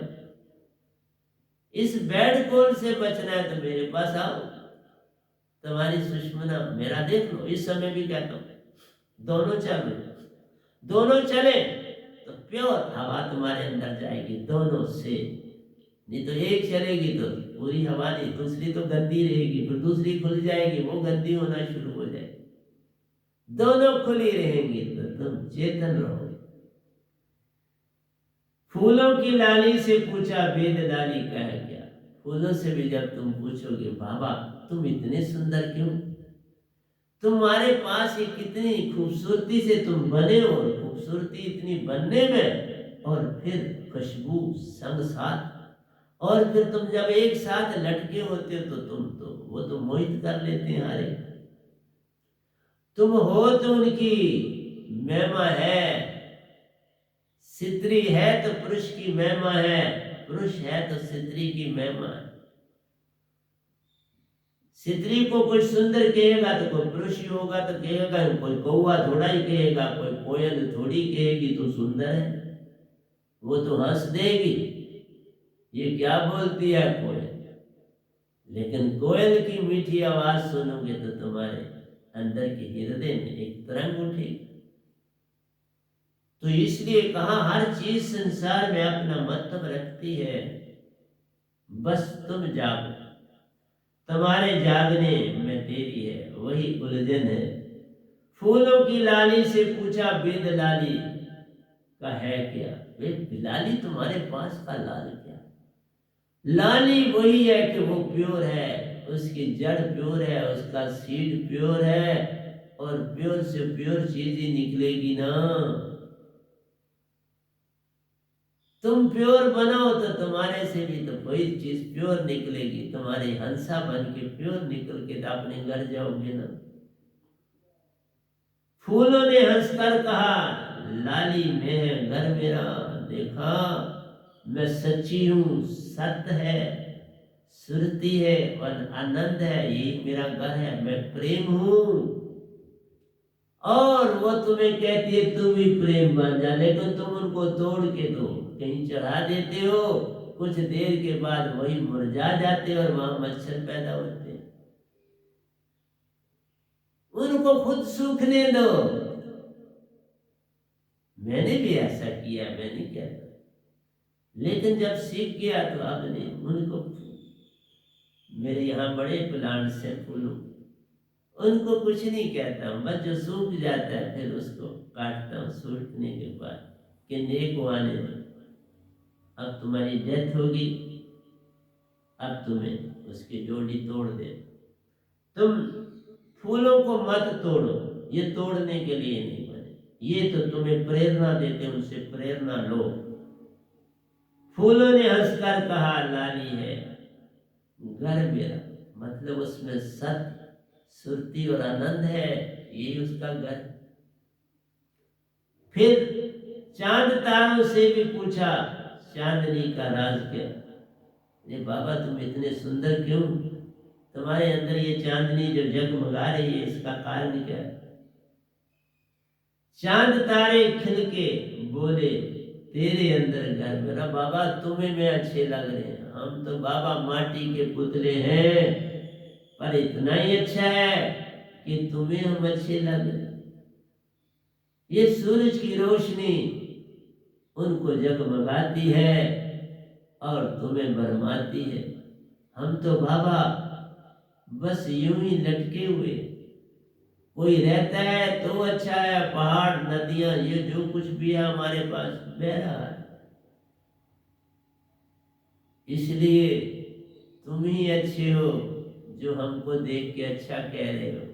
इस बैड गोल्ड से बचना है तो मेरे पास आओ। तुम्हारी सुषमना मेरा देख लो। इस समय भी कहता हूं दोनों चलो, दोनों चले तो प्योर हवा तुम्हारे अंदर जाएगी दोनों से। नहीं तो एक चलेगी तो पूरी हवा नहीं, दूसरी तो गंदी रहेगी, फिर दूसरी खुल जाएगी, वो गंदी होना शुरू हो जाएगी। दोनों खुली रहेंगी तो तुम चेतन रहोगे। फूलों की लाली से पूछा वेद लाली कह क्या। फूलों से भी जब तुम पूछोगे बाबा तुम इतने सुंदर क्यों, तुम्हारे पास ये कितनी खूबसूरती से तुम बने हो, खूबसूरती इतनी बनने में, और फिर खुशबू संग साथ, और फिर तुम जब एक साथ लटके होते हो तो तुम तो वो तो मोहित कर लेते हैं। अरे तुम हो तो उनकी महिमा है, स्त्री है तो पुरुष की महिमा है, पुरुष है तो स्त्री की महिमा है। स्त्री को कोई सुंदर कहेगा तो कोई पुरुष ही होगा तो कहेगा, कोई कौवा थोड़ा ही कहेगा, कोई कोयल थोड़ी कहेगी तो सुंदर है। वो तो हंस देगी, ये क्या बोलती है कोयल। लेकिन कोयल की मीठी आवाज सुनोगे तो तुम्हारे अंदर के हृदय में एक तरंग उठेगी। तो इसलिए कहा हर चीज संसार में अपना महत्व रखती है, बस तुम जागो। तुम्हारे जागने में देरी है, वही उलझन है। फूलों की लाली से पूछा वेद लाली का है क्या। वे लाली तुम्हारे पास का लाल क्या। लाली वही है कि वो प्योर है, उसकी जड़ प्योर है, उसका सीड प्योर है, और प्योर से प्योर चीज ही निकलेगी ना। तुम प्योर बनो तो तुम्हारे से भी तो कोई चीज प्योर निकलेगी। तुम्हारे हंसा बन के प्योर निकल के तो अपने घर जाओगे ना। फूलों ने हंसकर कहा लाली में है घर मेरा, देखा मैं सच्ची हूं, सत्य है, सुरती है और आनंद है, यही मेरा घर है, मैं प्रेम हूं। और वो तुम्हें कहती है तुम भी प्रेम बन जा, लेकिन तुम उनको तोड़ के दो, कहीं चढ़ा देते हो, कुछ देर के बाद वही मुरझा जाते और वहां मच्छर पैदा होते। उनको खुद सूखने दो। मैंने भी ऐसा किया, मैं नहीं कहता, लेकिन जब सीख गया तो अब नहीं। उनको, मेरे यहाँ बड़े प्लांट्स हैं फूलों, उनको कुछ नहीं कहता हूँ, बस जो सूख जाता है फिर उसको काटता हूँ सूखने के बाद, कि नेक को आने दो। अब तुम्हारी डेथ होगी, अब तुम्हें उसकी जोड़ी तोड़ दे। तुम फूलों को मत तोड़ो, ये तोड़ने के लिए नहीं बने, ये तो तुम्हें प्रेरणा देते, उनसे प्रेरणा लो। फूलों ने हंसकर कहा लाली है घर मेरा, मतलब उसमें सत्य, सुरती और आनंद है, यही उसका घर। फिर चांद तारों से भी पूछा चांदनी का राज क्या। ये बाबा तुम इतने सुंदर क्यों, तुम्हारे अंदर ये चांदनी जो जगमगा रही है इसका कारण क्या। चांद तारे खिल के बोले तेरे अंदर घर मेरा। बाबा तुम्हें मैं अच्छे लग रहे हैं, हम तो बाबा माटी के पुतले हैं, पर इतना ही अच्छा है कि तुम्हें हम अच्छे लग रहे। ये सूरज की रोशनी उनको जगमगाती है और तुम्हें भरमाती है। हम तो बाबा बस यूं ही लटके हुए, कोई रहता है तो अच्छा है, पहाड़ नदियां ये जो कुछ भी है हमारे पास बह रहा है, इसलिए तुम ही अच्छे हो जो हमको देख के अच्छा कह रहे हो।